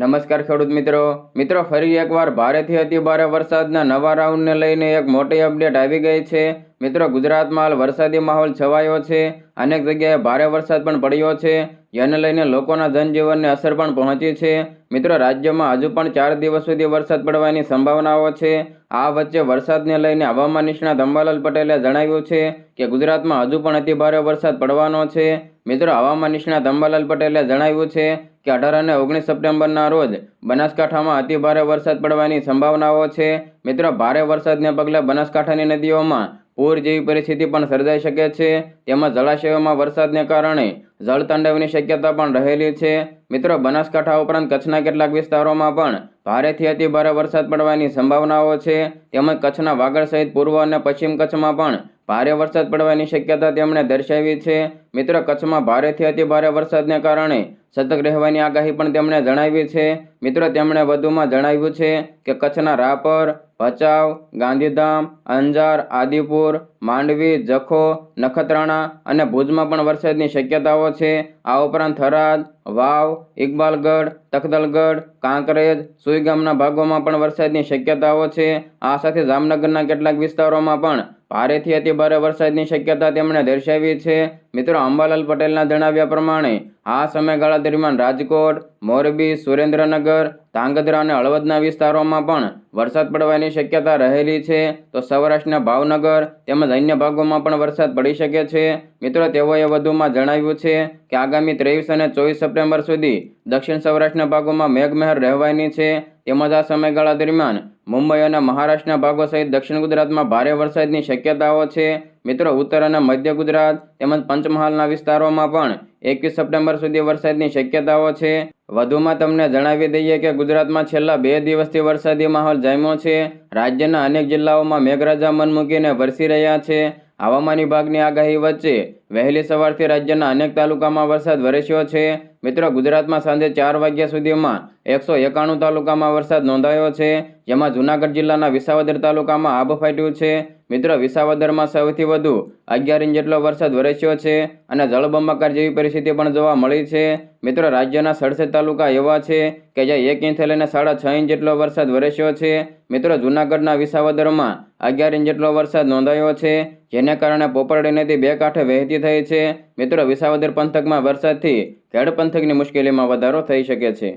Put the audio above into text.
નમસ્કાર ખેડૂત મિત્રો ફરી એકવાર ભારેથી અતિ ભારે વરસાદના નવા રાઉન્ડને લઈને એક મોટી અપડેટ આવી ગઈ છે। મિત્રો ગુજરાતમાં હાલ વરસાદી માહોલ છવાયો છે। અનેક જગ્યાએ ભારે વરસાદ પણ પડ્યો છે, જેને લઈને લોકોના જનજીવનને અસર પણ પહોંચી છે। મિત્રો રાજ્યમાં હજુ પણ 4 દિવસ સુધી વરસાદ પડવાની સંભાવનાઓ છે। આ વચ્ચે વરસાદને લઈને હવામાન નિષ્ણાત અંબાલાલ પટેલે જણાવ્યું છે કે ગુજરાતમાં હજુ પણ અતિ ભારે વરસાદ પડવાનો છે। મિત્રો હવામાન નિષ્ણાત અંબાલાલ પટેલે જણાવ્યું છે કે 18 અને 19 સપ્ટેમ્બરના રોજ બનાસકાંઠામાં અતિ ભારે વરસાદ પડવાની સંભાવનાઓ છે। મિત્રો ભારે વરસાદને પગલે બનાસકાંઠાની નદીઓમાં પૂર જેવી પરિસ્થિતિ પણ સર્જાઈ શકે છે, તેમજ જળાશયોમાં વરસાદને કારણે જળતાંડવની શક્યતા પણ રહેલી છે। મિત્રો બનાસકાંઠા ઉપરાંત કચ્છના કેટલાક વિસ્તારોમાં પણ ભારેથી અતિ ભારે વરસાદ પડવાની સંભાવનાઓ છે, તેમજ કચ્છના વાગડ સહિત પૂર્વ અને પશ્ચિમ કચ્છમાં પણ ભારે વરસાદ પડવાની શક્યતા તેમણે દર્શાવી છે। મિત્રો કચ્છમાં ભારેથી અતિ ભારે વરસાદને કારણે સતર્ક રહેવાની આગાહી પણ તેમણે જણાવી છે। મિત્રો તેમણે વધુમાં જણાવ્યું છે કે કચ્છના રાપર, ભચાઉ, ગાંધીધામ, અંજાર, આદિપુર, માંડવી, જખો, નખત્રાણા અને ભુજમાં પણ વરસાદની શક્યતાઓ છે। આ ઉપરાંત થરાદ, વાવ, ઇકબાલગઢ, તખદલગઢ, કાંકરેજ, સુઈગામના ભાગોમાં પણ વરસાદની શક્યતાઓ છે। આ સાથે જામનગરના કેટલાક વિસ્તારોમાં પણ ભારેથી અતિ ભારે વરસાદની શક્યતા તેમણે દર્શાવી છે। મિત્રો અંબાલાલ પટેલના જણાવ્યા પ્રમાણે આ સમયગાળા દરમિયાન રાજકોટ, મોરબી, સુરેન્દ્રનગર, ધાંગધ્રા અને હળવદના વિસ્તારોમાં પણ વરસાદ પડવાની શક્યતા રહેલી છે, તો સૌરાષ્ટ્રના ભાવનગર તેમજ અન્ય ભાગોમાં પણ વરસાદ પડી શકે છે। મિત્રો તેઓએ વધુમાં જણાવ્યું છે કે આગામી 23 અને 24 સપ્ટેમ્બર સુધી દક્ષિણ સૌરાષ્ટ્રના ભાગોમાં મેઘમહેર રહેવાની છે, તેમજ આ સમયગાળા દરમિયાન મુંબઈ અને મહારાષ્ટ્રના ભાગો સહિત દક્ષિણ ગુજરાતમાં ભારે વરસાદની શક્યતાઓ છે। મિત્રો ઉત્તર અને મધ્ય ગુજરાત તેમજ પંચમહાલના વિસ્તારોમાં પણ 21 સપ્ટેમ્બર સુધી વરસાદની શક્યતાઓ છે। વધુમાં તમને જણાવી દઈએ કે ગુજરાતમાં છેલ્લા 2 દિવસથી વરસાદી માહોલ જામ્યો છે। રાજ્યના અનેક જિલ્લાઓમાં મેઘરાજા મન મૂકીને વરસી રહ્યા છે। હવામાન વિભાગની આગાહી વચ્ચે વહેલી સવારથી રાજ્યના અનેક તાલુકામાં વરસાદ વરસ્યો છે। મિત્રો ગુજરાતમાં સાંજે 4 વાગ્યા સુધીમાં 191 તાલુકામાં વરસાદ નોંધાયો છે, જેમાં જૂનાગઢ જિલ્લાના વિસાવદર તાલુકામાં આભ ફાટ્યું છે। મિત્રો વિસાવદરમાં સૌથી વધુ 11 ઇંચ જેટલો વરસાદ વરસ્યો છે અને જળબંબાકાર જેવી પરિસ્થિતિ પણ જોવા મળી છે। મિત્રો રાજ્યના 67 તાલુકા એવા છે કે જ્યાં 1 ઇંચથી લઈને 6.5 ઇંચ જેટલો વરસાદ વરસ્યો છે। મિત્રો જૂનાગઢના વિસાવદરમાં 11 ઇંચ જેટલો વરસાદ નોંધાયો છે, જેને કારણે પોપરડી નદી 2 કાંઠે વહેતી થઈ છે। મિત્રો વિસાવદર પંથકમાં વરસાદથી ખેડ પંથકની મુશ્કેલીમાં વધારો થઈ શકે છે।